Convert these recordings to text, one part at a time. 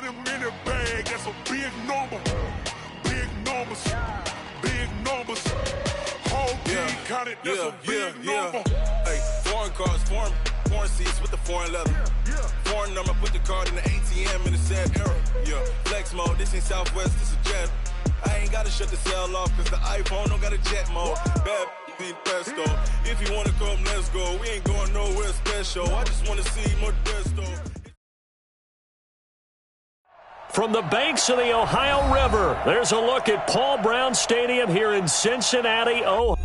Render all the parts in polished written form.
him in the bag, that's a big number. Big numbers, big numbers. Whole team counted, that's a big number. Hey, foreign cars, foreign seats with the foreign leather. Foreign number, put the card in the ATM in the sad era. Yeah, flex mode, this ain't Southwest, this a jet. I ain't gotta shut the cell off, cause the iPhone don't got a jet mode. Bad be pesto. If you wanna come, let's go. We ain't going nowhere special. I just wanna see Modesto. From the banks of the Ohio River, there's a look at Paul Brown Stadium here in Cincinnati, Ohio.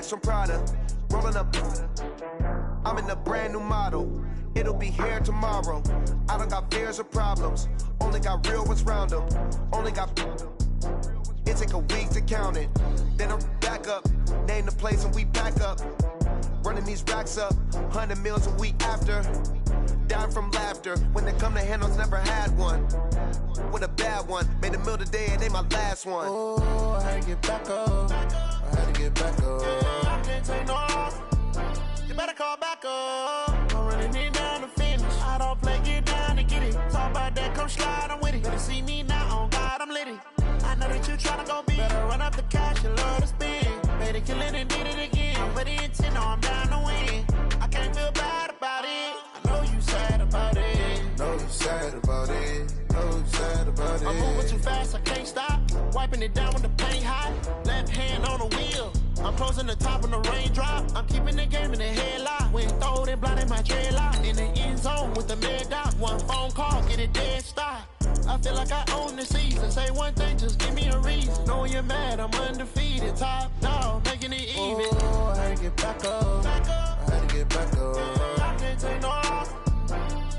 From Prada, rolling up. I'm in a brand new model. It'll be here tomorrow. I don't got fears or problems. Only got real ones round them. Only got. It take a week to count it. Then I'm back up. Name the place and we back up. Running these racks up. 100 meals a week after. Dying from laughter. When it come to handles, never had one. With a bad one. Made a meal today, it ain't my last one. Oh, I had to get back up. I had to get back up. I can't take no loss. You better call back up. I'm running it down to finish. I don't play, get down to get it. Talk about that, come slide, I'm with it. Better see me now, on God, I'm litty. I know that you tryna go big. Better run up the cash, you love to spend. Better kill it and did it again. But the intent, no, I'm down to win. I can't feel bad about it. I know you sad about it. Know you sad about it. Know you sad about it. I'm moving too fast, I can't stop. Wiping it down with the paint hot. Left hand on the wheel. I'm closing the top on the raindrop. I'm keeping the game in the headlock. When throwed and blinded my dreadlock. In the end zone with the mad dot. One phone call, get it dead stop. I feel like I own the season. Say one thing, just give me a reason. Knowing you're mad, I'm undefeated. Top dog, making it even. Oh, I had to get back up. I had to get back up. I can't take no loss.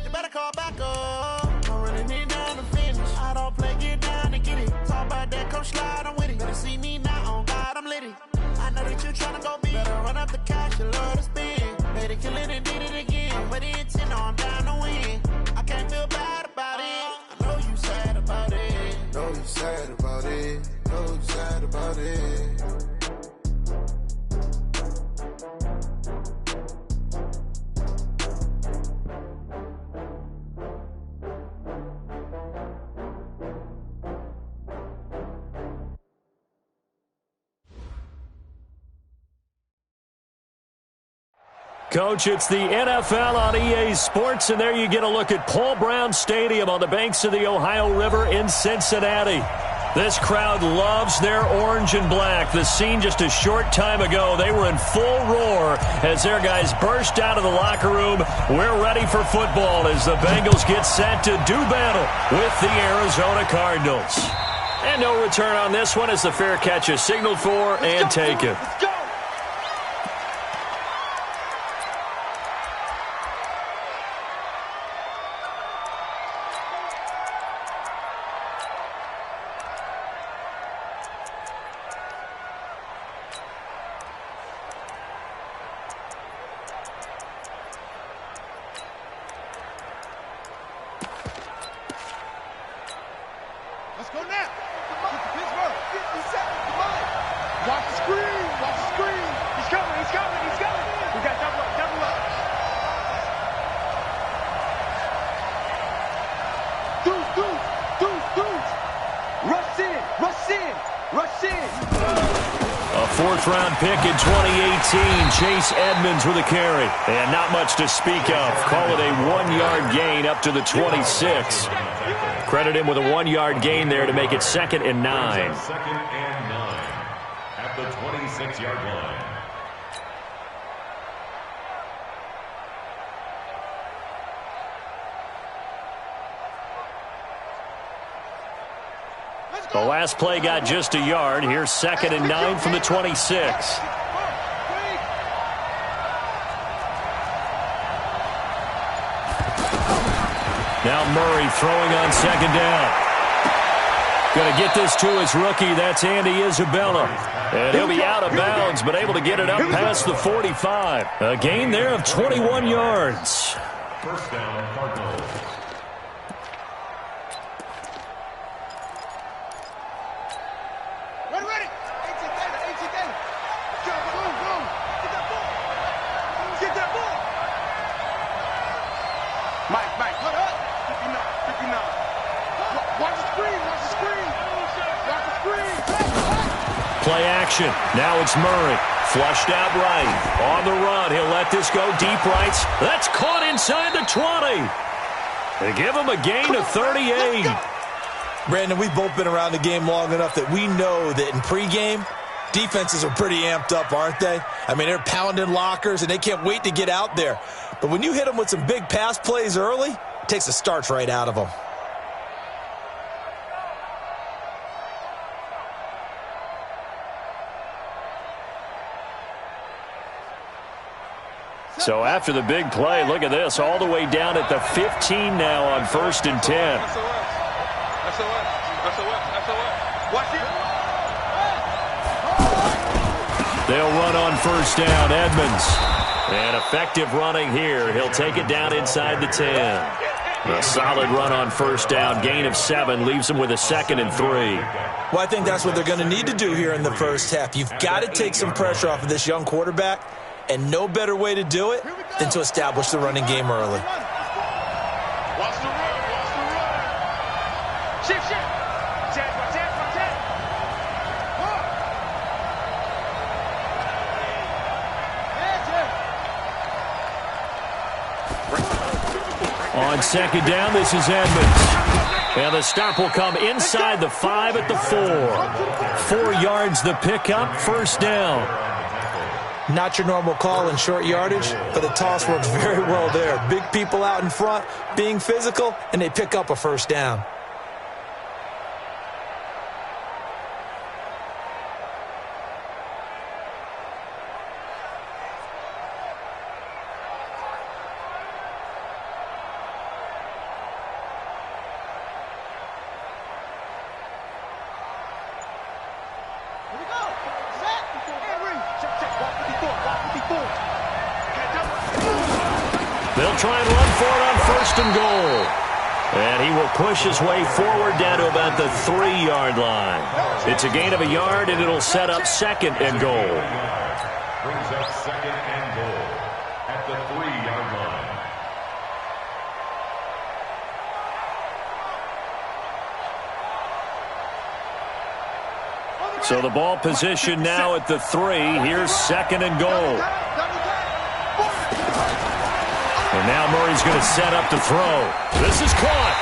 You better call back up. I'm running it down to finish. I don't play, get down to get it. Talk about that, come slide, I'm with it. Better see me now, on God, I'm litty. I know that you tryna go big. Better run up the cash, you love to spend. Better kill it and did it again. But the intent, no, I'm down to win. I can't feel bad about it. I know you sad about it. Know you sad about it. Know you sad about it. Coach, it's the NFL on EA Sports, and there you get a look at Paul Brown Stadium on the banks of the Ohio River in Cincinnati. This crowd loves their orange and black. The scene just a short time ago, they were in full roar as their guys burst out of the locker room. We're ready for football as the Bengals get set to do battle with the Arizona Cardinals. And no return on this one as the fair catch is signaled for and taken. Let's go. Let's go now. Pittsburgh. 50 seconds. Come on. Watch the screen. Watch the screen. He's coming. He's coming. He's coming. We got double up. Double up. Deuce. Deuce. Deuce. Deuce. Rush in. Rush in. Rush in. A fourth-round pick in 2018. Chase Edmonds with a carry. And not much to speak of. Call it a 1-yard gain up to the 26. Credit him with a 1-yard gain there to make it 2nd and 9. 2nd and 9 at the 26-yard line. The last play got just a yard. Here's 2nd and 9 from the 26. Now Murray throwing on 2nd down. Going to get this to his rookie. That's Andy Isabella. And he'll be out of bounds, but able to get it up past the 45. A gain there of 21 yards. First down, Cardinals. Ready. 18 data. Go. Get that ball. Mike, hold up. 59. Watch the screen. Play action. Now it's Murray. Flushed out right. On the run. He'll let this go deep right. That's caught inside the 20. They give him a gain of 38. Brandon, we've both been around the game long enough that we know that in pregame, defenses are pretty amped up, aren't they? I mean, they're pounding lockers, and they can't wait to get out there. But when you hit them with some big pass plays early, it takes the starch right out of them. So after the big play, look at this, all the way down at the 15 now on 1st and 10. Watch it. They'll run on 1st down, Edmonds. And effective running here. He'll take it down inside the 10. A solid run on 1st down, gain of 7, leaves him with a 2nd and 3. Well, I think that's what they're going to need to do here in the first half. You've got to take some pressure off of this young quarterback. And no better way to do it than to establish the running game early. Watch the run. Shift. Check. On 2nd down, this is Edmonds. And the stop will come inside the 5 at the 4. 4 yards the pickup, 1st down. Not your normal call in short yardage, but the toss works very well there. Big people out in front, being physical, and they pick up a 1st down. They'll try and run for it on 1st and goal. And he will push his way forward down to about the 3-yard line. It's a gain of a yard, and it'll set up 2nd and goal. Brings up 2nd and goal at the 3-yard line. So the ball position now at the 3. Here's 2nd and goal. And now Murray's going to set up to throw. This is caught.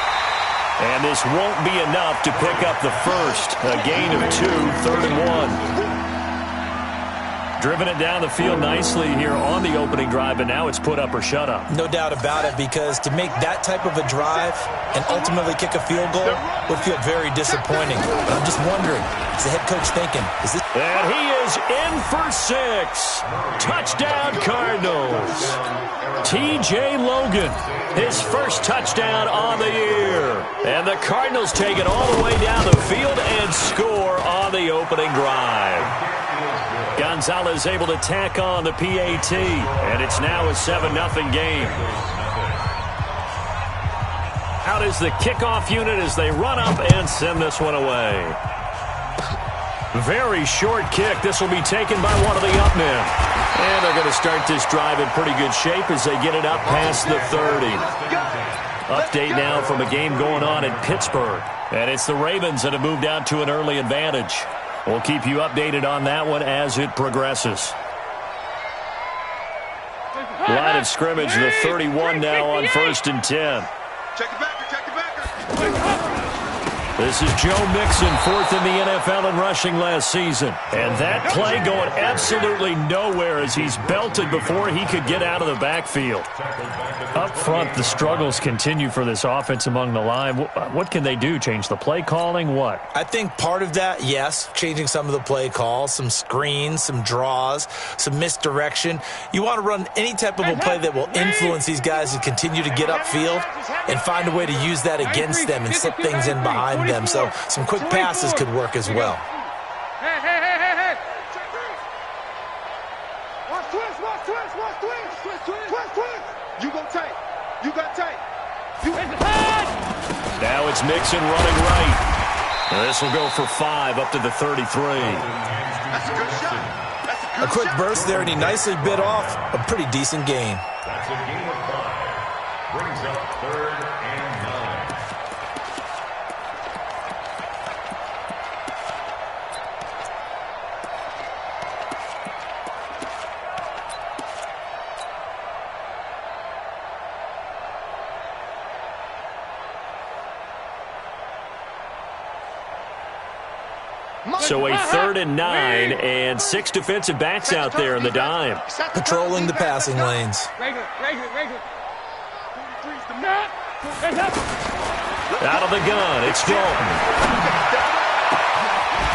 And this won't be enough to pick up the 1st. A gain of 2, 3rd and 1. Driven it down the field nicely here on the opening drive, and now it's put up or shut up. No doubt about it, because to make that type of a drive and ultimately kick a field goal would feel very disappointing. But I'm just wondering, is the head coach thinking, is this... And he is in for 6. Touchdown, Cardinals. T.J. Logan, his first touchdown on the year. And the Cardinals take it all the way down the field and score on the opening drive. Gonzalez able to tack on the PAT, and it's now a 7-0 game. Out is the kickoff unit as they run up and send this one away. Very short kick. This will be taken by one of the up men. And they're going to start this drive in pretty good shape as they get it up past the 30. Update now from a game going on in Pittsburgh. And it's the Ravens that have moved out to an early advantage. We'll keep you updated on that one as it progresses. Line of scrimmage, the 31 now on 1st and 10. Check the backer. This is Joe Mixon, fourth in the NFL in rushing last season. And that play going absolutely nowhere as he's belted before he could get out of the backfield. Up front, the struggles continue for this offense among the line. What can they do? Change the play calling? What? I think part of that, yes, changing some of the play calls, some screens, some draws, some misdirection. You want to run any type of a play that will influence these guys to continue to get upfield and find a way to use that against them and slip things in behind them. So some quick passes could work as well. Hey. Watch twist. You go tight. You got tight. Now it's Mixon running right. This will go for 5 up to the 33. That's a good shot. That's a good A quick shot. burst there, and he nicely bit off a pretty decent gain. That's a gain of 5. Brings up 3rd and 9. So a 3rd and 9 and 6 defensive backs out there in the dime. Patrolling the passing lanes. Regular. Out of the gun, it's Dalton.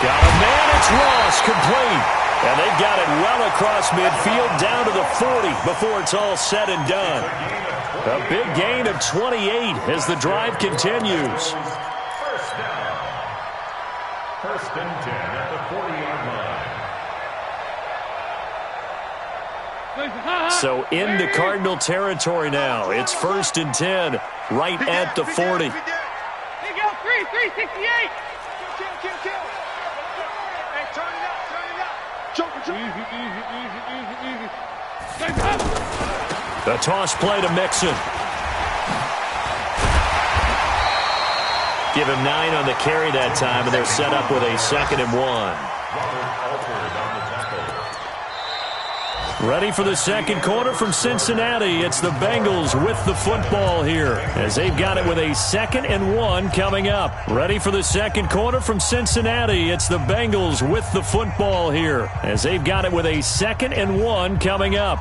Got a man, it's Ross, complete. And they got it well across midfield down to the 40 before it's all said and done. A big gain of 28 as the drive continues. First and 10 at the 40-yard line. So into Cardinal territory now. It's 1st and 10 right at the 40. Here you go, 368. Kill. Hey, turn it up. Joker. Easy. The toss play to Mixon. Give him 9 on the carry that time, and they're set up with a 2nd and 1. Ready for the second quarter from Cincinnati. It's the Bengals with the football here as they've got it with a 2nd and 1 coming up. Ready for the second quarter from Cincinnati. It's the Bengals with the football here as they've got it with a 2nd and 1 coming up.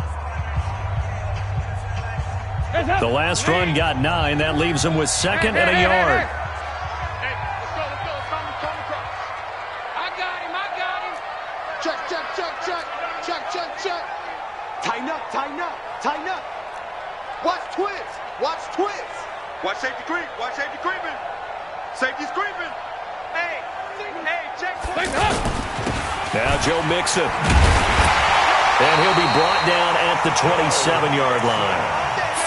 The last run got 9. That leaves them with 2nd and a yard. Check. Tighten up. Watch twist. Watch safety creeping. Safety's creeping. Hey, check. Now Joe Mixon. And he'll be brought down at the 27-yard line.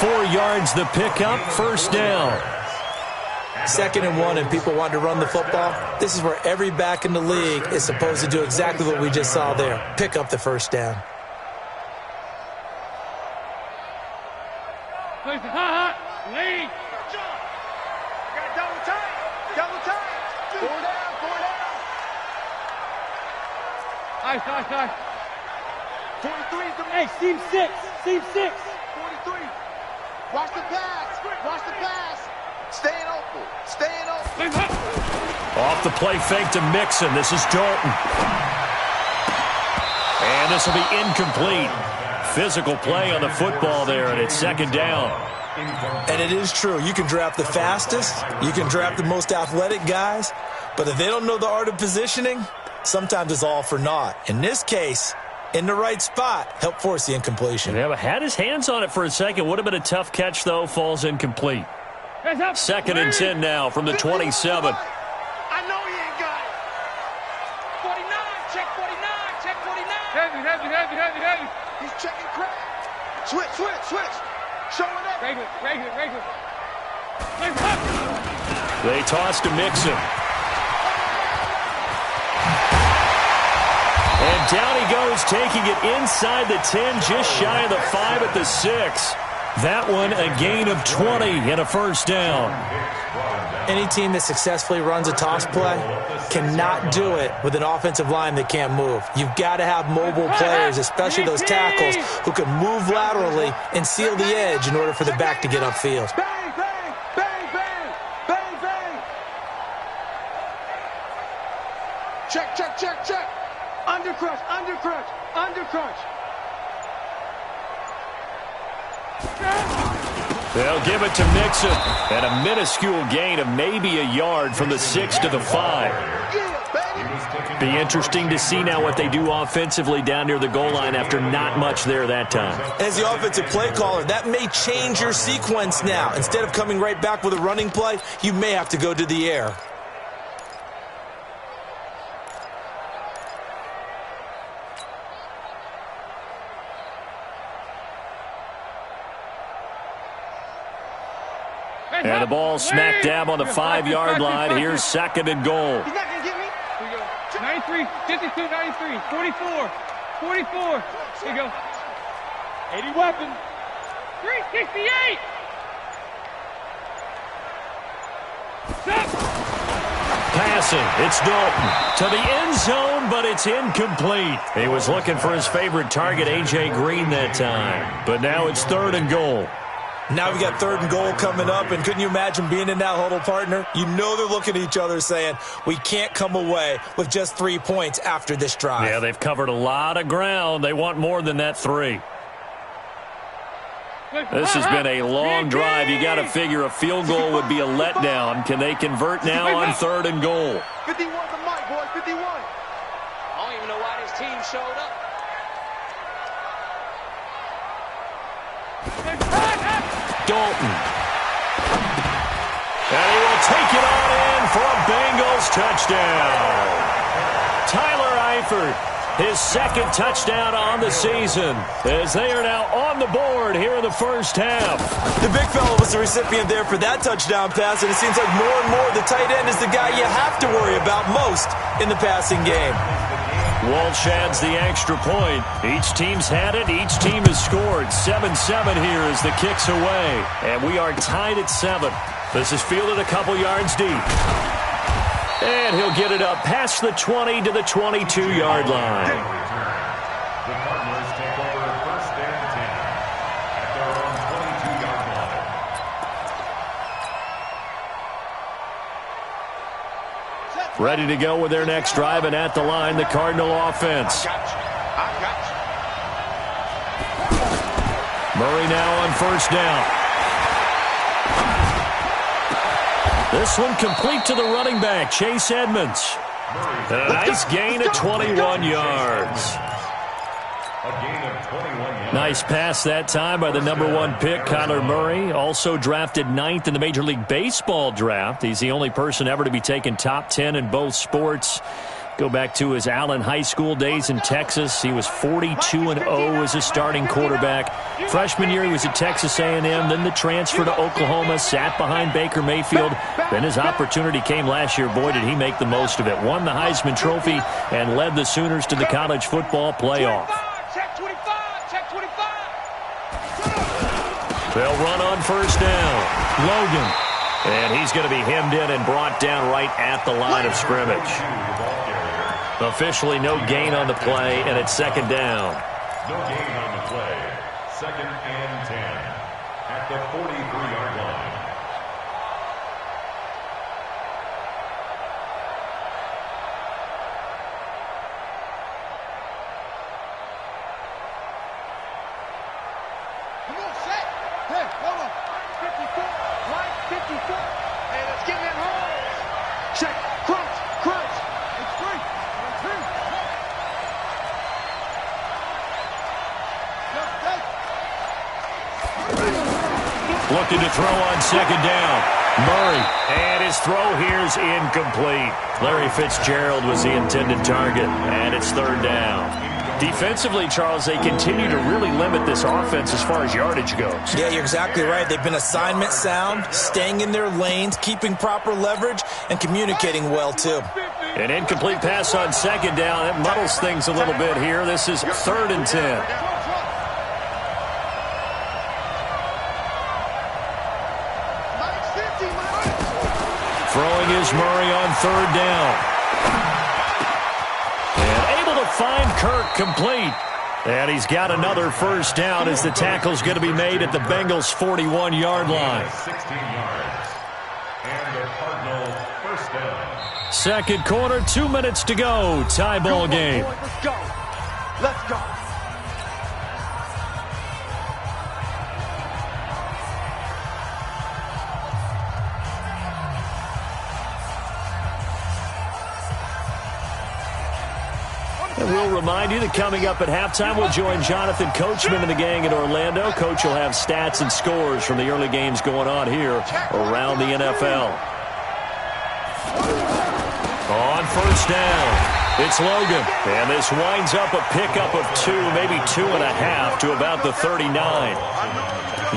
4 yards the pickup, 1st down. 2nd and 1 and people want to run the football. This is where every back in the league is supposed to do exactly what we just saw there. Pick up the 1st down. Lead. Got double tight. 4 down. Nice. 43 is the hey, seam 6. 43. Watch the pass. Staying open. Off the play fake to Mixon. This is Dalton. And this will be incomplete. Physical play on the football there, and it's 2nd down. And it is true. You can draft the fastest. You can draft the most athletic guys. But if they don't know the art of positioning, sometimes it's all for naught. In this case, in the right spot, help force the incompletion. Yeah, but had his hands on it for a second. Would have been a tough catch, though. Falls incomplete. 2nd and 10 now from the 27. I know he ain't got it. 49. Check 49. Heavy. He's checking crack. Switch. Showing up. Regular. They toss to Mixon. And down he goes, taking it inside the 10, just shy of the 5 at the 6. That one a gain of 20 and a 1st down. Any team that successfully runs a toss play cannot do it with an offensive line that can't move. You've got to have mobile players, especially those tackles, who can move laterally and seal the edge in order for the back to get upfield. Bang. crunch. They'll give it to Mixon. And a minuscule gain of maybe a yard from the 6 to the 5. Be interesting to see now what they do offensively down near the goal line after not much there that time. As the offensive play caller, that may change your sequence now. Instead of coming right back with a running play, you may have to go to the air. And the ball smack dab on the 5-yard line. Here's 2nd and goal. He's not going to get me. Here we go. 93, 52, 93, 44, 44. Here you go. 80 weapon. 368. Passing. It's Dalton to the end zone, but it's incomplete. He was looking for his favorite target, A.J. Green, that time. But now it's 3rd and goal. Now we got 3rd and goal coming up, and couldn't you imagine being in that huddle, partner? You know they're looking at each other saying, we can't come away with just 3 points after this drive. Yeah, they've covered a lot of ground. They want more than that 3. This has been a long drive. You got to figure a field goal would be a letdown. Can they convert now on 3rd and goal? 51 the mic, boys, 51. I don't even know why this team showed up. Dalton. And he will take it on in for a Bengals touchdown. Tyler Eifert, his 2nd touchdown on the season, as they are now on the board here in the first half. The big fella was the recipient there for that touchdown pass, and it seems like more and more the tight end is the guy you have to worry about most in the passing game. Walsh adds the extra point. Each team's had it. Each team has scored. 7-7 here as the kick's away. And we are tied at 7. This is fielded a couple yards deep. And he'll get it up past the 20 to the 22-yard line. The Cardinals take over 1st and 10 at their own 22-yard line. Ready to go with their next drive, and at the line, the Cardinal offense. Murray now on 1st down. This one complete to the running back, Chase Edmonds. And a nice gain of 21 yards. A gain of 21 yards. Nice pass that time by the #1 pick, Kyler Murray. Also drafted 9th in the Major League Baseball draft. He's the only person ever to be taken top 10 in both sports. Go back to his Allen High School days in Texas. He was 42-0 as a starting quarterback. Freshman year, he was at Texas A&M. Then the transfer to Oklahoma, sat behind Baker Mayfield. Then his opportunity came last year. Boy, did he make the most of it. Won the Heisman Trophy and led the Sooners to the college football playoff. Check 25, check 25. They'll run on 1st down. Logan. And he's going to be hemmed in and brought down right at the line of scrimmage. Officially no gain on the play, and it's 2nd down. No gain on the play. 2nd and 10 at the 43-yard line. Come on, set. Hey, hold on. 54, right, 54. Hey, let's get that home. Check, crunch, crunch. It's 3. Looking to throw on 2nd down. Murray. And his throw here's incomplete. Larry Fitzgerald was the intended target. And it's 3rd down. Defensively, Charles, they continue to really limit this offense as far as yardage goes. Yeah, you're exactly right. They've been assignment sound, staying in their lanes, keeping proper leverage, and communicating well, too. An incomplete pass on 2nd down. It muddles things a little bit here. This is 3rd and 10. Throwing is Murray on 3rd down. And able to find Kirk complete. And he's got another 1st down as the tackle's going to be made at the Bengals' 41-yard line. 16 yards. And the Cardinals 1st down. 2nd quarter, 2 minutes to go. Tie ball game. Let's go. Let's go. And we'll remind you that coming up at halftime, we'll join Jonathan Coachman and the gang in Orlando. Coach will have stats and scores from the early games going on here around the NFL. On first down, it's Logan. And this winds up a pickup of 2, maybe 2.5 to about the 39.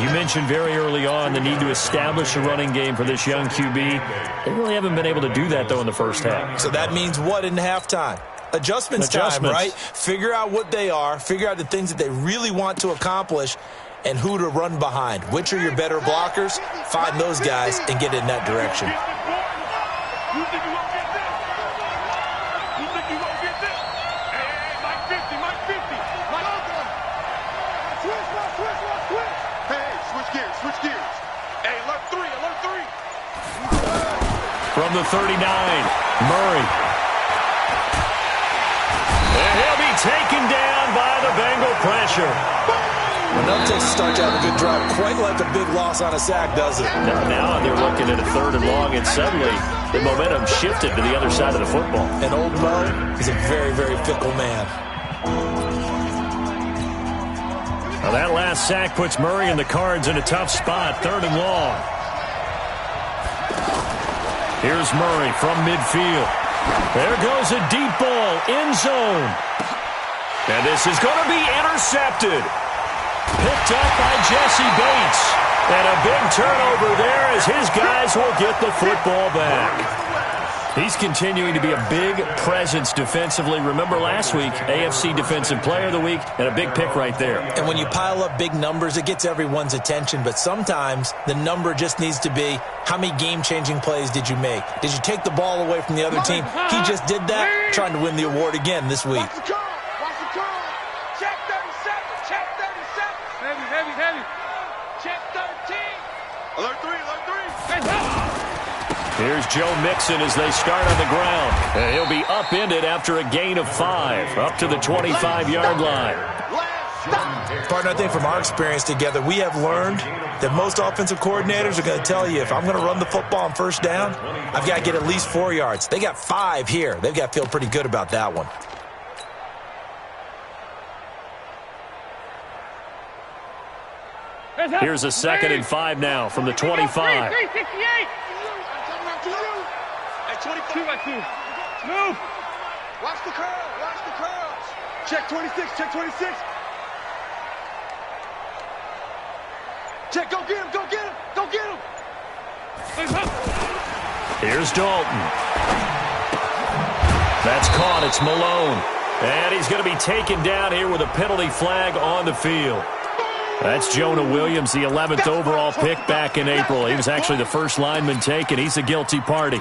You mentioned very early on the need to establish a running game for this young QB. They really haven't been able to do that, though, in the first half. So that means what in halftime? Adjustments time, right? Figure out what they are, figure out the things that they really want to accomplish, and who to run behind. Which are your better blockers? Find those guys and get in that direction. From the 39, Murray. And he'll be taken down by the Bengal pressure. Enough takes to start to have a good drive. Quite like a big loss on a sack, does it? Now they're looking at a 3rd and long, and suddenly the momentum shifted to the other side of the football. And old Mo is a very, very fickle man. Now that last sack puts Murray and the Cards in a tough spot, 3rd and long. Here's Murray from midfield. There goes a deep ball, end zone. And this is going to be intercepted. Picked up by Jesse Bates. And a big turnover there as his guys will get the football back. He's continuing to be a big presence defensively. Remember last week, AFC Defensive Player of the Week, and a big pick right there. And when you pile up big numbers, it gets everyone's attention. But sometimes the number just needs to be, how many game-changing plays did you make? Did you take the ball away from the other team? He just did that, trying to win the award again this week. Watch the call. Watch the call. Check 37. Check 37. Heavy. Check 13. Alert 3. Here's Joe Mixon as they start on the ground. And he'll be upended after a gain of 5, up to the 25-yard line. Partner, I think from our experience together, we have learned that most offensive coordinators are going to tell you, if I'm going to run the football on first down, I've got to get at least 4 yards. They got 5 here. They've got to feel pretty good about that one. Here's a 2nd and 5 now from the 25. 368. 22 by 2. Move. Watch the curls. Check 26. Check, go get him. Here's Dalton. That's caught. It's Malone. And he's going to be taken down here with a penalty flag on the field. That's Jonah Williams, the 11th overall pick back in April. He was actually the first lineman taken. He's a guilty party.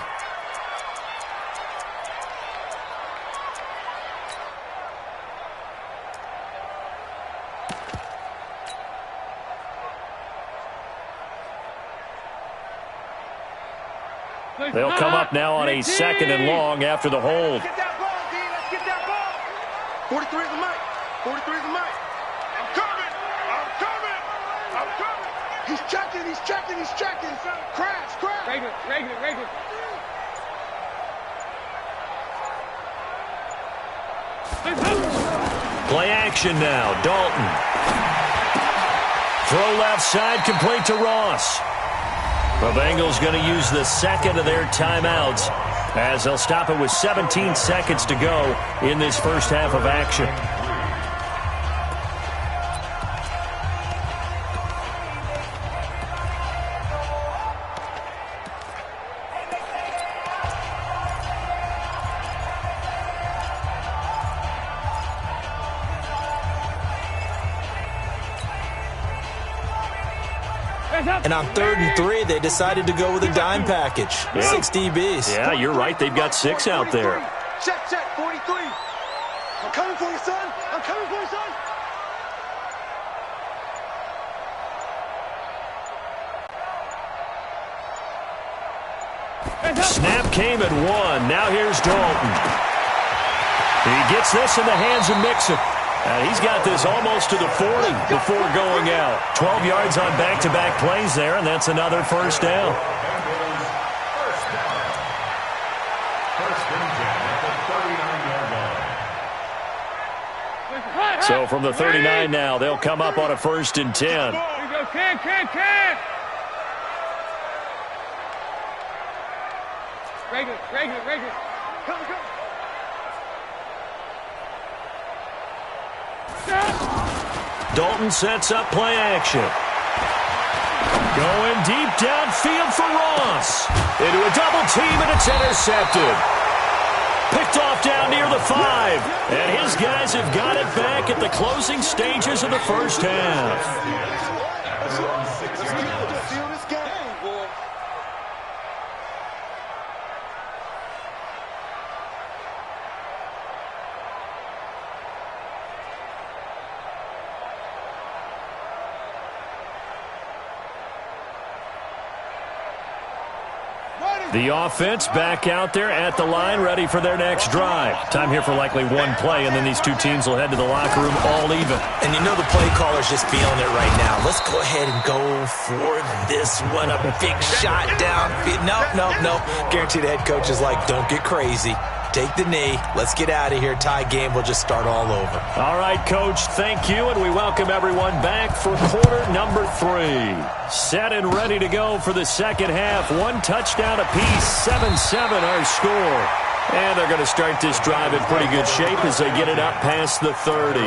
They'll come up now on a 2nd and long after the hold. Get that ball, D. Let's get that ball. 43 is the mic. I'm coming. He's checking. Crash. Regular. Play action now. Dalton. Throw left side, complete to Ross. The Bengals going to use the 2nd of their timeouts as they'll stop it with 17 seconds to go in this first half of action. And on 3rd and 3, they decided to go with a dime package. 6 DBs. Yeah, you're right. They've got 6 out there. Check, 43. I'm coming for you, son. Snap came at 1. Now here's Dalton. He gets this in the hands of Mixon. And he's got this almost to the 40 before going out. 12 yards on back-to-back plays there, and that's another first down. So from the 39 now, they'll come up on a 1st and 10. Here you go, can. Regular. Come. Dalton sets up play action. Going deep downfield for Ross. Into a double team, and it's intercepted. Picked off down near the 5. And his guys have got it back at the closing stages of the first half. The offense back out there at the line, ready for their next drive. Time here for likely one play, and then these two teams will head to the locker room all even. And you know the play caller's just feeling it right now. Let's go ahead and go for this one. A big shot down. No. Guaranteed the head coach is like, don't get crazy. Take the knee. Let's get out of here. Tie game. We'll just start all over. All right, Coach. Thank you, and we welcome everyone back for quarter number 3. Set and ready to go for the second half. 1 touchdown apiece. 7-7 our score. And they're going to start this drive in pretty good shape as they get it up past the 30.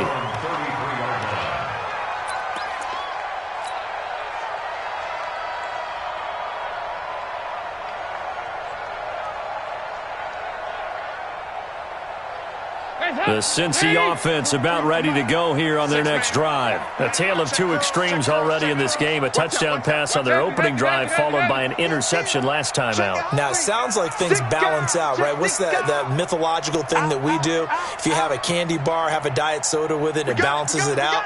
The Cincy offense about ready to go here on their next drive. A tale of two extremes already in this game. A touchdown pass on their opening drive followed by an interception last time out. Now, it sounds like things balance out, right? What's that mythological thing that we do? If you have a candy bar, have a diet soda with it, it balances it out.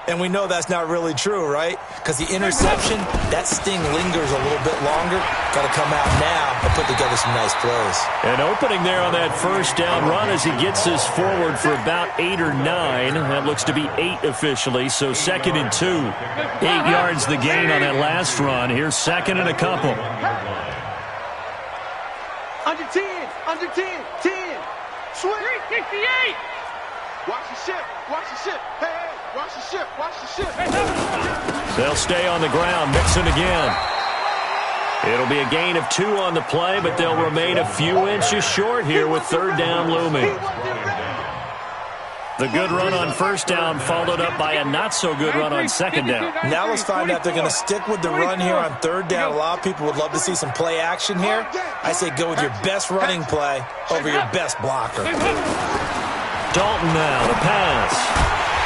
And we know that's not really true, right? Because the interception, that sting lingers a little bit longer. Got to come out now and put together some nice plays. An opening there on that first down run as he gets us forward for about 8 or 9. That looks to be 8 officially, so 2nd and 2. 8 yards the gain on that last run. Here's 2nd and a couple. Under 10. 10. Swing. 368. Watch the ship. Hey. Watch the ship. They'll stay on the ground. Mixon again. It'll be a gain of 2 on the play, but they'll remain a few inches short here with 3rd down looming. The good run on 1st down followed up by a not-so-good run on 2nd down. Now let's find out if they're going to stick with the run here on 3rd down. A lot of people would love to see some play action here. I say go with your best running play over your best blocker. Dalton now, the pass.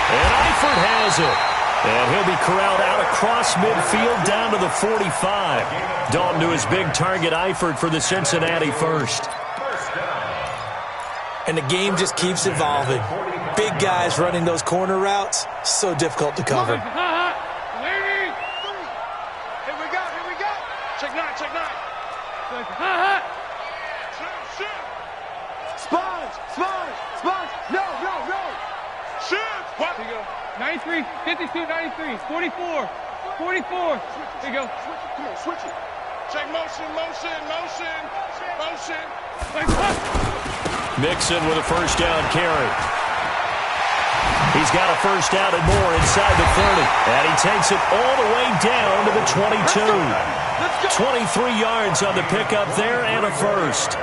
And Eifert has it. And he'll be corralled out across midfield down to the 45. Dalton to his big target, Eifert, for the Cincinnati first. And the game just keeps evolving. Big guys running those corner routes, so difficult to cover. Here we go. Check 9. Sponge. No. Shit. What? Here you go. 93, 52, 93, 44. Here you go. Come on, switch it. Check motion. Mixon with a 1st down carry. He's got a 1st down and more inside the 30. And he takes it all the way down to the 22. 23 yards on the pickup there and a 1st.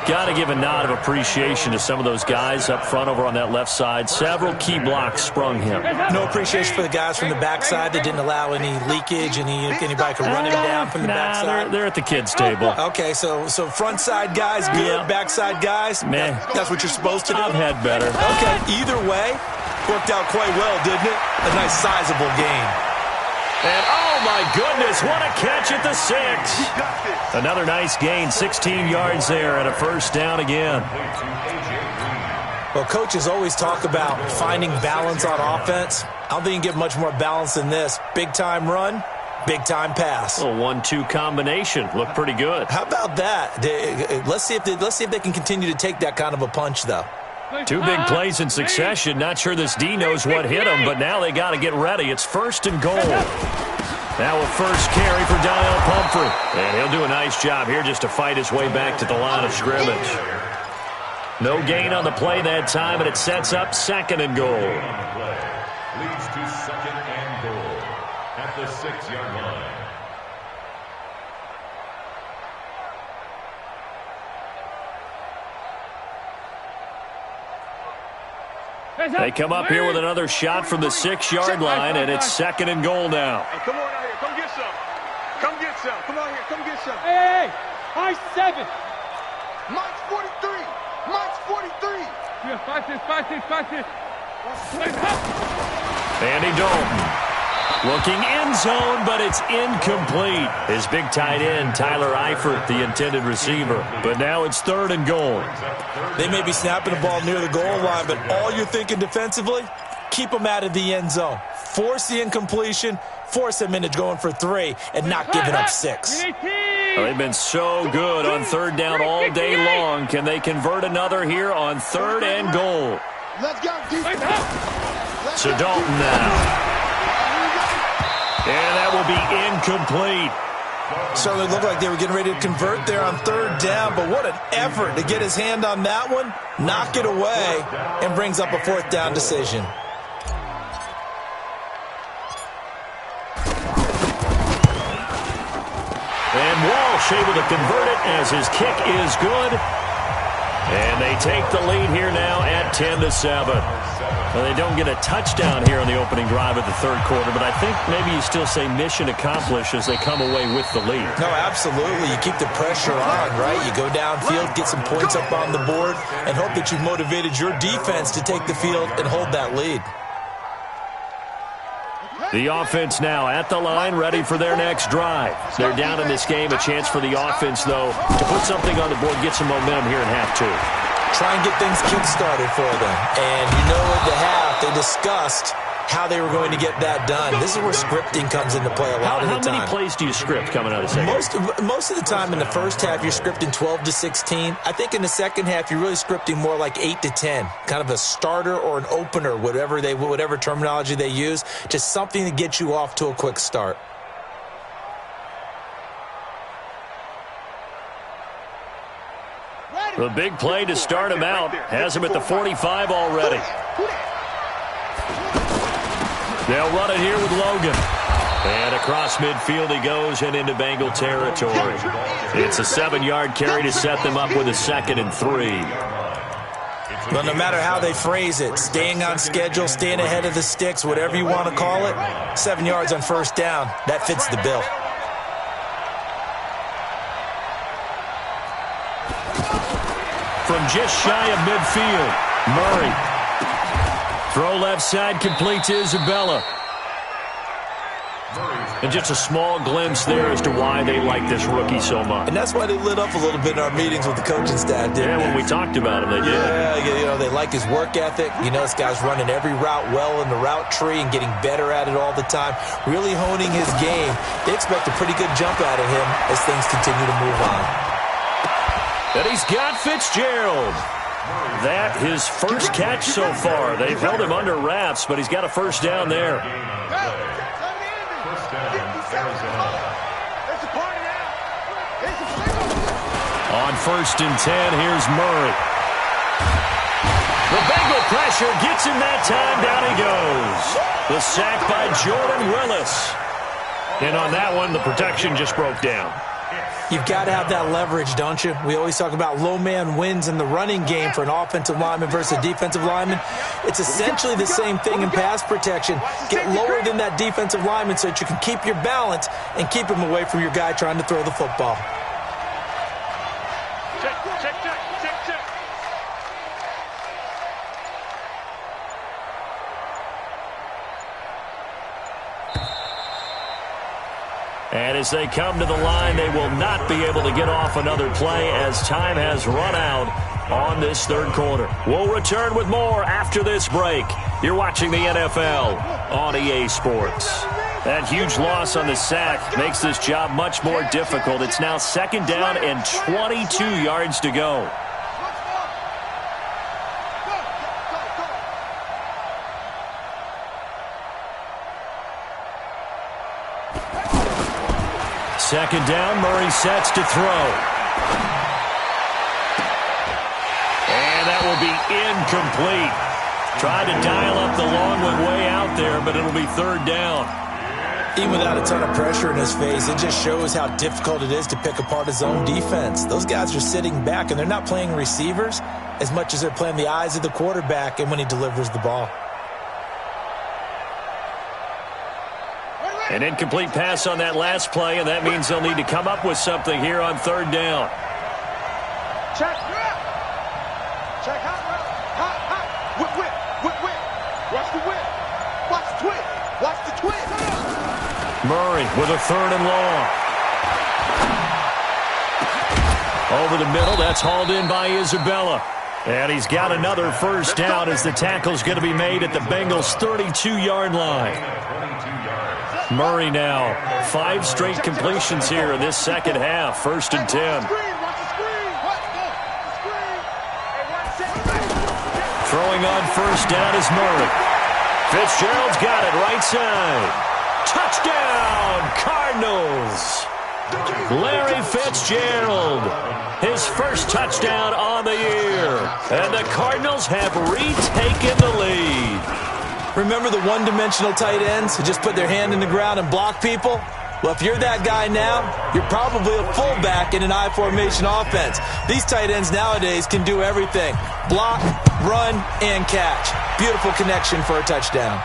Got to give a nod of appreciation to some of those guys up front over on that left side. Several key blocks sprung him. No appreciation for the guys from the backside that didn't allow any leakage, anybody could run him down from the backside. They're at the kids' table. Okay, so front side guys, good, backside guys, man, that's what you're supposed to do. I've had better. Okay, either way, worked out quite well, didn't it? A nice sizable gain. And, oh, my goodness, what a catch at the 6. Another nice gain, 16 yards there and a 1st down again. Well, coaches always talk about finding balance on offense. I don't think you can get much more balance than this. Big-time run, big-time pass. A 1-2 combination. Looked pretty good. How about that? Let's see if they can continue to take that kind of a punch, though. 2 big plays in succession. Not sure this D knows what hit him, but now they got to get ready. It's 1st and goal. Now a 1st carry for Daniel Pumphrey. And he'll do a nice job here just to fight his way back to the line of scrimmage. No gain on the play that time, and it sets up 2nd and goal. Leads to 2nd and goal at the 6-yard line. They come up here with another shot from the 6-yard line, and it's 2nd and goal now. Hey, come on out here. Come get some. Come get some. Come on here. Come get some. Hey, high 7. Mike's 43. Mike's 43. Yeah, 5-6. Andy Dalton looking end zone, but it's incomplete. His big tight end, Tyler Eifert, the intended receiver. But now it's 3rd and goal. They may be snapping the ball near the goal line, but all you're thinking defensively, keep them out of the end zone. Force the incompletion, force them into going for 3, and not giving up 6. Well, they've been so good on 3rd down all day long. Can they convert another here on 3rd and goal? Let's go, defense. So Dalton now. And that will be incomplete. Certainly looked like they were getting ready to convert there on 3rd down, but what an effort to get his hand on that one, knock it away, and brings up a 4th down decision. And Walsh able to convert it as his kick is good. And they take the lead here now at 10-7. Well, they don't get a touchdown here on the opening drive of the 3rd quarter, but I think maybe you still say mission accomplished as they come away with the lead. No, absolutely. You keep the pressure on, right? You go downfield, get some points up on the board, and hope that you've motivated your defense to take the field and hold that lead. The offense now at the line, ready for their next drive. They're down in this game. A chance for the offense, though, to put something on the board, get some momentum here in half 2. Try and get things kick-started for them. And you know at the half, they discussed how they were going to get that done. This is where scripting comes into play a lot of the time. How many plays do you script coming out of the second? Most of the time in the first half, you're scripting 12 to 16. I think in the second half, you're really scripting more like 8 to 10. Kind of a starter or an opener, whatever terminology they use. Just something to get you off to a quick start. The big play to start him out has him at the 45 already. They'll run it here with Logan. And across midfield he goes and into Bengal territory. It's a 7-yard carry to set them up with a 2nd and 3. Well, no matter how they phrase it, staying on schedule, staying ahead of the sticks, whatever you want to call it, 7 yards on 1st down, that fits the bill. From just shy of midfield, Murray. Throw left side, completes Isabella. And just a small glimpse there as to why they like this rookie so much. And that's why they lit up a little bit in our meetings with the coaching staff, didn't they? When we talked about him, they did. Yeah, they like his work ethic. This guy's running every route well in the route tree and getting better at it all the time, really honing his game. They expect a pretty good jump out of him as things continue to move on. And he's got Fitzgerald. That his first catch so far. They've held him under wraps, but he's got a 1st down there. On 1st and 10, here's Murray. The Bengal pressure gets him that time. Down he goes. The sack by Jordan Willis. And on that one, the protection just broke down. You've got to have that leverage, don't you? We always talk about low man wins in the running game for an offensive lineman versus a defensive lineman. It's essentially the same thing in pass protection. Get lower than that defensive lineman so that you can keep your balance and keep him away from your guy trying to throw the football. Check. And as they come to the line, they will not be able to get off another play as time has run out on this 3rd quarter. We'll return with more after this break. You're watching the NFL on EA Sports. That huge loss on the sack makes this job much more difficult. It's now 2nd down and 22 yards to go. Second down, Murray sets to throw. And that to be incomplete. Tried to dial up the long one way out there, but it'll be third down. Even without a ton of pressure in his face, it just shows how difficult it is to pick apart his own defense. Those guys are sitting back, and they're not playing receivers as much as they're playing the eyes of the quarterback and when he delivers the ball. An incomplete pass on that last play, and that means they'll need to come up with something here on third down. Check. Check. Hot. Whip. Watch the whip. Watch the twist. Watch the twist. Murray with a third and long. Over the middle, that's hauled in by Isabella. And he's got another first down as the tackle's going to be made at the Bengals' 32-yard line. Murray now, 5 straight completions here in this second half. First and 10. Throwing on first down is Murray. Fitzgerald's got it right side. Touchdown, Cardinals. Larry Fitzgerald, his first touchdown on the year. And the Cardinals have retaken the lead. Remember the one-dimensional tight ends who just put their hand in the ground and block people? Well, if you're that guy now, you're probably a fullback in an I-formation offense. These tight ends nowadays can do everything. Block, run, and catch. Beautiful connection for a touchdown.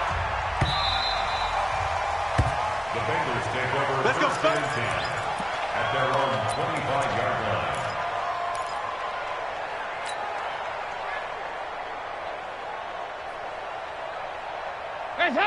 The Bengals take over. Let's go, first and 10 at their own 25-yard line.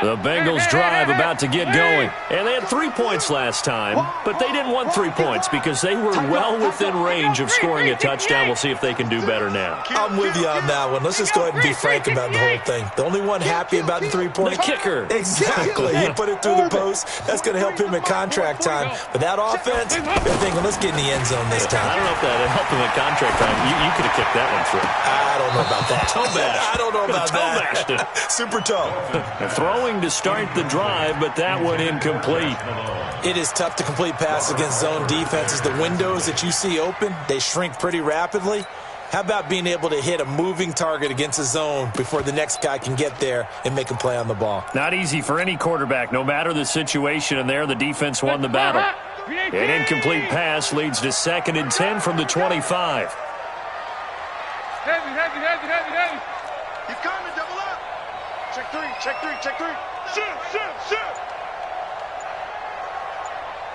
The Bengals drive about to get going. And they had 3 points last time, but they didn't want 3 points because they were well within range of scoring a touchdown. We'll see if they can do better now. I'm with you on that one. Let's just go ahead and be frank about the whole thing. The only one happy about the 3 points. The kicker. Exactly. He put it through the post. That's going to help him at contract time. But that offense, they're thinking, let's get in the end zone this time. I don't know if that helped him at contract time. You could have kicked that one through. I don't know about that. Toe bash. I don't know about toe that. Bashed it. Super toe. Throwing to start the drive, but that one incomplete. It is tough to complete passes against zone defenses. The windows that you see open, they shrink pretty rapidly. How about being able to hit a moving target against a zone before the next guy can get there and make a play on the ball? Not easy for any quarterback, no matter the situation, and there the defense won the battle. An incomplete pass leads to 2nd and 10 from the 25. Heavy. He's coming, double up. Check three. Shoot.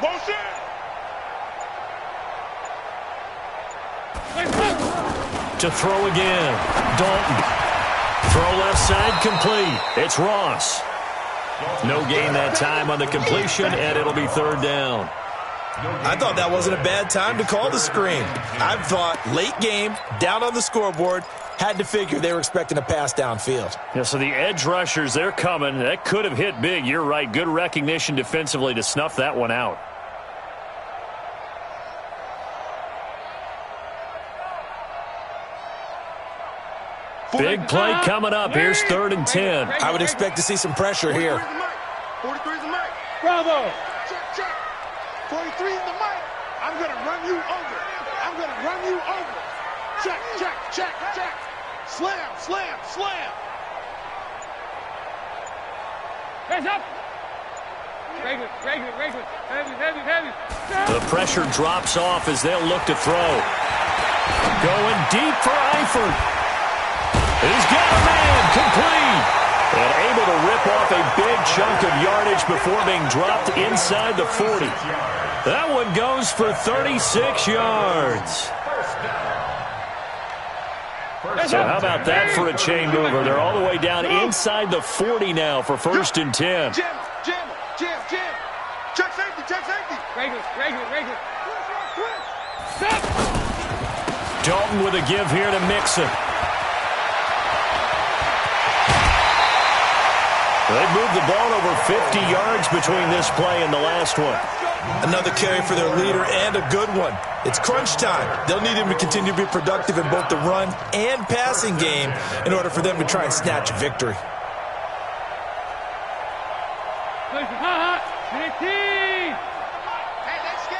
Motion. To throw again. Dalton. Throw left side complete. It's Ross. No gain that time on the completion, and it'll be third down. I thought that wasn't a bad time to call the screen. I thought late game, down on the scoreboard, had to figure they were expecting a pass downfield. Yeah, so the edge rushers, they're coming. That could have hit big. You're right. Good recognition defensively to snuff that one out. Big play coming up. Here's 3rd and 10. I would expect to see some pressure here. 43 is the mic. Bravo. Check. 43 is the mic. I'm going to run you over. Check. Slam. Hands up. Regular. Heavy. The pressure drops off as they'll look to throw. Going deep for Eifert. He's got a man, complete. And able to rip off a big chunk of yardage before being dropped inside the 40. That one goes for 36 yards. So how about that for a chain mover? They're all the way down inside the 40 now for 1st and 10. Jam. Check safety. Regular. Stop. Dalton with a give here to Mixon. They moved the ball over 50 yards between this play and the last one. Another carry for their leader and a good one. It's crunch time. They'll need him to continue to be productive in both the run and passing game in order for them to try and snatch a victory. Hey, let's go.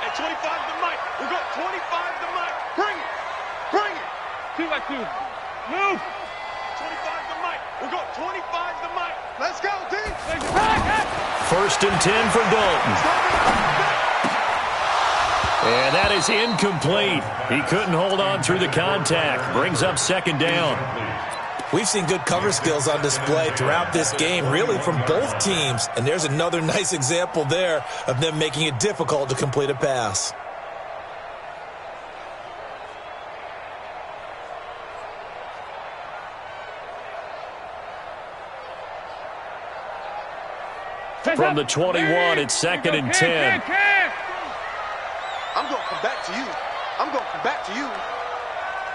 At 25 the mic. We'll go 25 the mic. Bring it. back to you. Move. 25 to Mike. We'll go 25 to Mike. Let's go, D. First and 10 for Dalton. And that is incomplete. He couldn't hold on through the contact. Brings up second down. We've seen good cover skills on display throughout this game, really from both teams. And there's another nice example there of them making it difficult to complete a pass. From the 21, it's second and 10. I'm going to come back to you. I'm going to come back to you.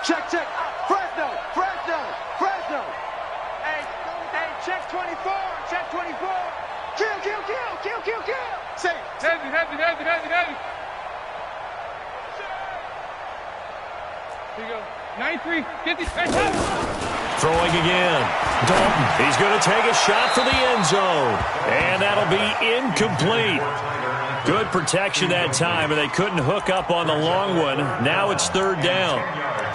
Check, check. Fresno, Fresno, Fresno. Hey, check 24, check 24. Kill, kill, kill, kill, kill, kill. Say it. Heavy. Here you go. 93, 50, Throwing again. Dalton, he's going to take a shot for the end zone. And that'll be incomplete. Good protection that time, and they couldn't hook up on the long one. Now it's third down.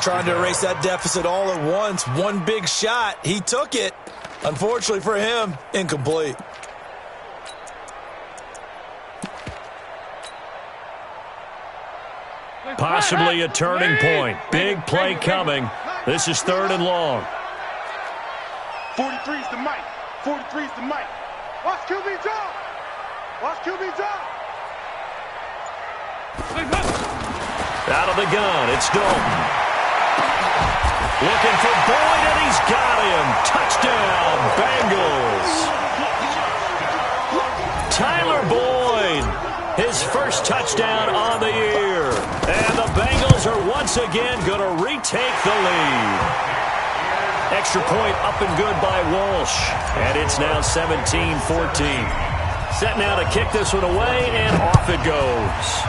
Trying to erase that deficit all at once. One big shot. He took it. Unfortunately for him, incomplete. Possibly a turning point. Big play coming. This is third and long. 43's the Mike. 43's the Mike. Watch QB drop. Watch QB drop. Out of the gun, it's Dalton. Looking for Boyd, and he's got him. Touchdown, Bengals. Tyler Boyd, his first touchdown on the year. And the Bengals are once again going to retake the lead. Extra point up and good by Walsh. And it's now 17-14. Set now to kick this one away, and off it goes.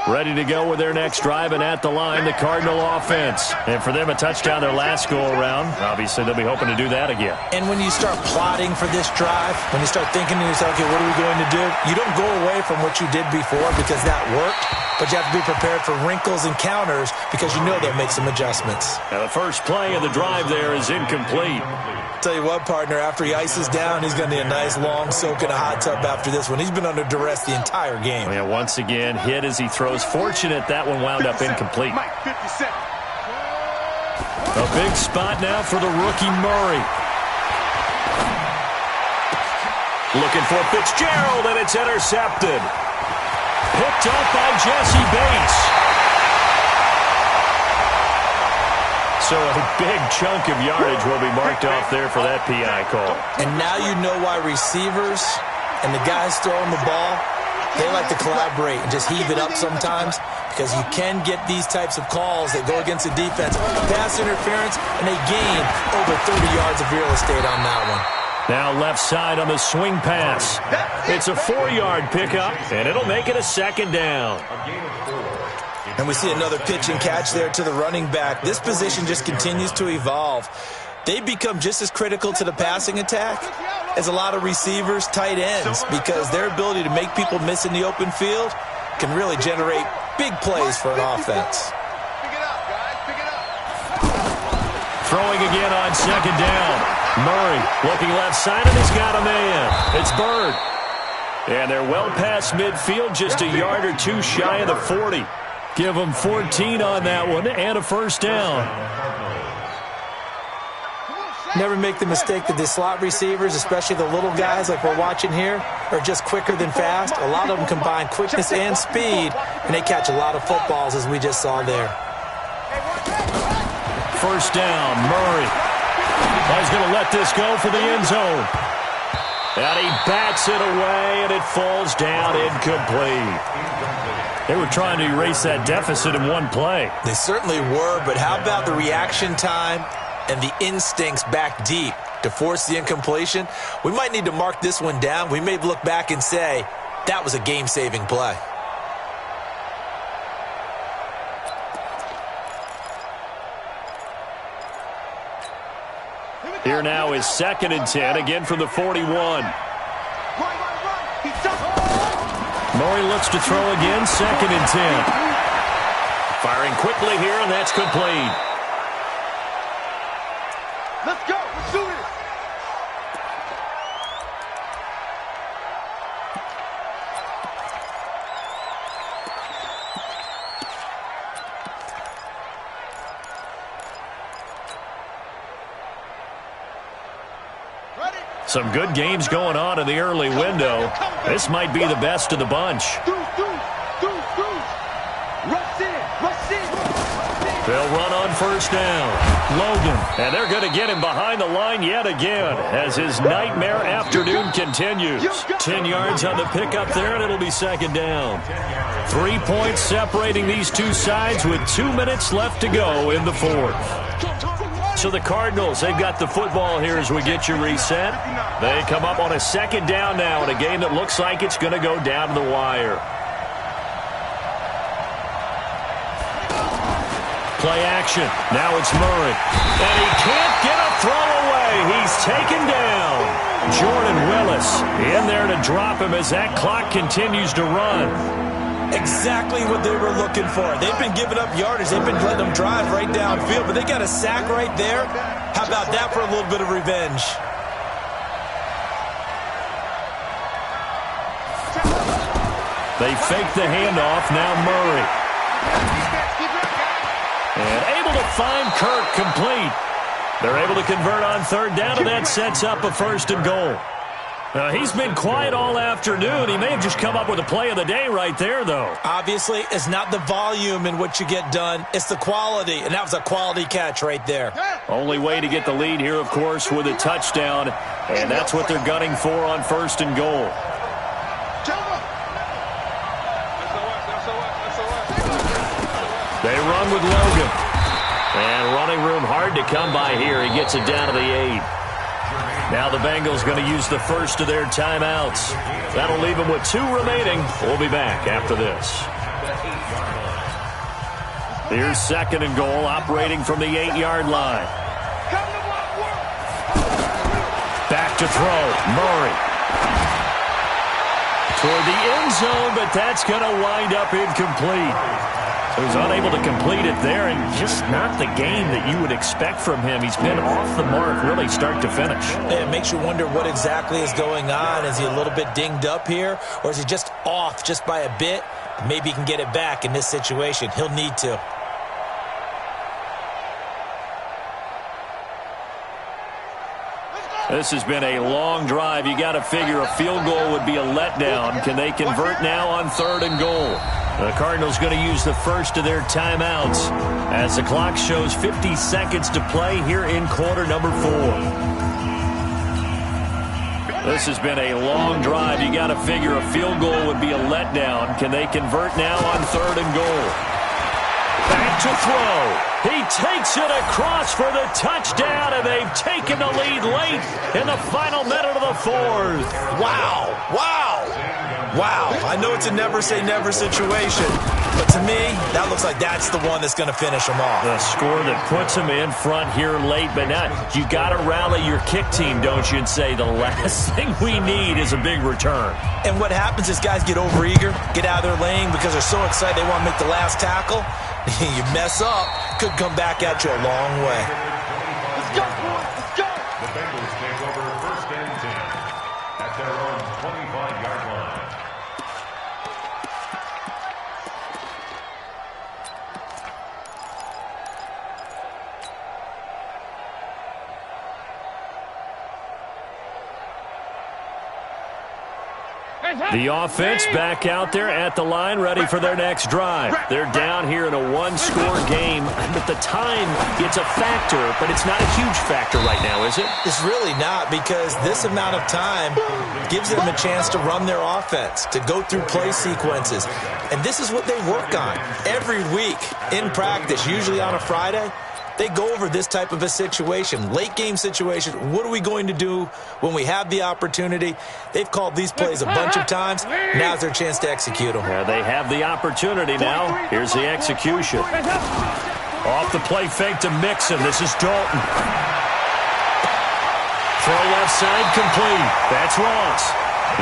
Ready to go with their next drive, and at the line, the Cardinal offense. And for them, a touchdown their last go-around. Obviously, they'll be hoping to do that again. And when you start plotting for this drive, when you start thinking to yourself, okay, what are we going to do? You don't go away from what you did before because that worked, but you have to be prepared for wrinkles and counters because you know they'll make some adjustments. Now, the first play of the drive there is incomplete. Tell you what, partner, after he ices down, he's going to need a nice long soak in a hot tub after this one. He's been under duress the entire game. Yeah, once again, hit as he throws. Fortunate that one wound up incomplete. Mike, 57. A big spot now for the rookie Murray. Looking for Fitzgerald, and it's intercepted. Picked up by Jesse Bates. So a big chunk of yardage will be marked off there for that PI call. And now you know why receivers and the guys throwing the ball, they like to collaborate and just heave it up sometimes because you can get these types of calls that go against the defense. Pass interference, and they gain over 30 yards of real estate on that one. Now left side on the swing pass. It's a 4-yard pickup, and it'll make it a second down. And we see another pitch and catch there to the running back. This position just continues to evolve. They become just as critical to the passing attack as a lot of receivers, tight ends, because their ability to make people miss in the open field can really generate big plays for an offense. Pick it up, guys. Pick it up. Throwing again on second down. Murray looking left side, and he's got a man. It's Bird. And they're well past midfield, just a yard or two shy of the 40. Give them 14 on that one and a first down. Never make the mistake that the slot receivers, especially the little guys like we're watching here, are just quicker than fast. A lot of them combine quickness and speed, and they catch a lot of footballs, as we just saw there. First down, Murray. He's going to let this go for the end zone. And he bats it away, and it falls down incomplete. They were trying to erase that deficit in one play. They certainly were, but how about the reaction time and the instincts back deep to force the incompletion? We might need to mark this one down. We may look back and say, that was a game-saving play. here now is 2nd and 10, again from the 41. Murray looks to throw again, 2nd and 10. Firing quickly here, and that's complete. Let's go. Let's do this. Some good games going on in the early window. This might be the best of the bunch. They'll run on first down. Logan. And they're going to get him behind the line yet again as his nightmare afternoon continues. 10 yards on the pickup there, and it'll be 2nd down. 3 points separating these two sides with 2 minutes left to go in the 4th. So the Cardinals, they've got the football here as we get you reset. They come up on a 2nd down now in a game that looks like it's going to go down to the wire. Play action. Now it's Murray. And he can't get a throw away. He's taken down. Jordan Willis in there to drop him as that clock continues to run. Exactly what they were looking for. They've been giving up yardage. They've been letting them drive right downfield, but they got a sack right there. How about that for a little bit of revenge? They fake the handoff. Now Murray. And able to find Kirk complete. They're able to convert on 3rd down, and that sets up a 1st and goal. He's been quiet all afternoon. He may have just come up with a play of the day right there, though. Obviously, it's not the volume in what you get done. It's the quality, and that was a quality catch right there. Only way to get the lead here, of course, with a touchdown, and that's what they're gunning for on 1st and goal. They run with Logan. And running room hard to come by here. He gets it down to the 8. Now the Bengals going to use the first of their timeouts. That'll leave them with 2 remaining. We'll be back after this. Here's 2nd and goal, operating from the 8-yard line. Back to throw. Murray. Toward the end zone, but that's going to wind up incomplete. So he's unable to complete it there, and just not the game that you would expect from him. He's been off the mark, really, start to finish. It makes you wonder what exactly is going on. Is he a little bit dinged up here, or is he just off just by a bit? Maybe he can get it back in this situation. He'll need to. This has been a long drive. You got to figure a field goal would be a letdown. Can they convert now on 3rd and goal? The Cardinals going to use the first of their timeouts as the clock shows 50 seconds to play here in quarter number 4. This has been a long drive. You got to figure a field goal would be a letdown. Can they convert now on 3rd and goal? Back to throw. He takes it across for the touchdown, and they've taken the lead late in the final minute of the 4th. Wow. Wow. Wow. I know it's a never-say-never situation, but to me, that looks like that's the one that's going to finish them off. The score that puts them in front here late, but now you got to rally your kick team, don't you, and say the last thing we need is a big return. And what happens is guys get overeager, get out of their lane because they're so excited they want to make the last tackle. You mess up, could come back at you a long way. Let's go, boys. Let's go. The Bengals take over 1st and 10 at their own 25-yard line. The offense back out there at the line, ready for their next drive. They're down here in a 1-score game, but the time, it's a factor, but it's not a huge factor right now, is it? It's really not, because this amount of time gives them a chance to run their offense, to go through play sequences. And this is what they work on every week in practice, usually on a Friday. They go over this type of a situation, late game situation. What are we going to do when we have the opportunity? They've called these plays a bunch of times. Now's their chance to execute them. Yeah, they have the opportunity now. Here's the execution. Off the play fake to Mixon. This is Dalton. left side complete. That's Ross.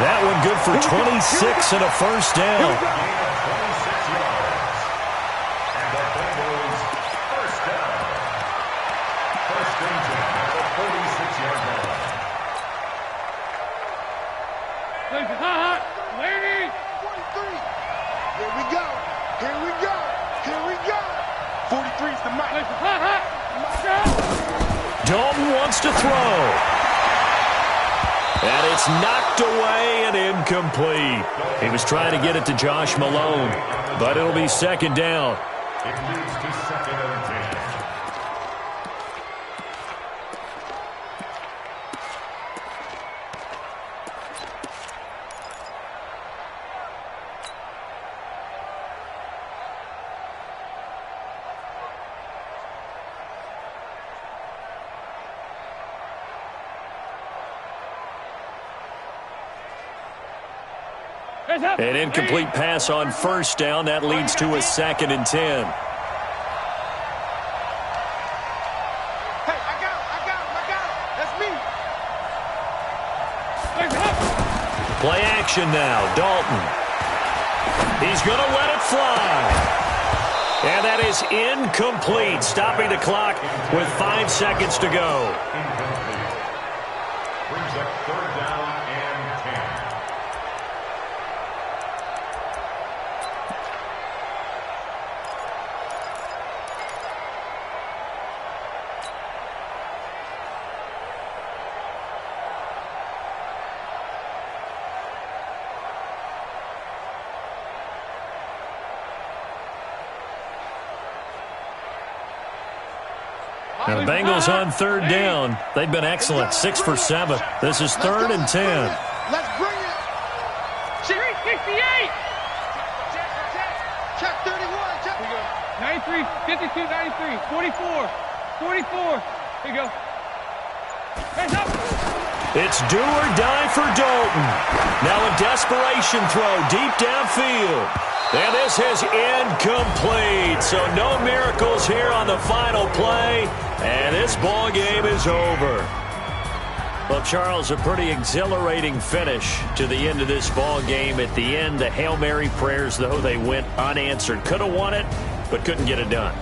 That one good for 26 and a first down. Gain of 26 yards. And the Bengals first down. First and 10 at the 46-yard line. Lady! 43. Here we go. Here we go. Here we go. 43 is the mic. Dalton wants to throw. And it's knocked away and incomplete. He was trying to get it to Josh Malone, but it'll be second down. It leads to second and 10. An incomplete pass on first down. That leads to a second and 10. Hey, I got him. That's me. Play action now. Dalton. He's going to let it fly. And that is incomplete, stopping the clock with 5 seconds to go. Incomplete. Brings up third down and 10. Now the Bengals on third down. They've been excellent, 6 for 7. This is third and 10. Let's bring it. 68. Check 31. Check. Here we go. 93, 52, 93, 44. 44. Here we go. Hands up. It's do or die for Dalton. Now a desperation throw deep downfield. And this is incomplete. So no miracles here on the final play. And this ball game is over. Well, Charles, a pretty exhilarating finish to the end of this ball game. At the end, the Hail Mary prayers, though, they went unanswered. Could have won it, but couldn't get it done.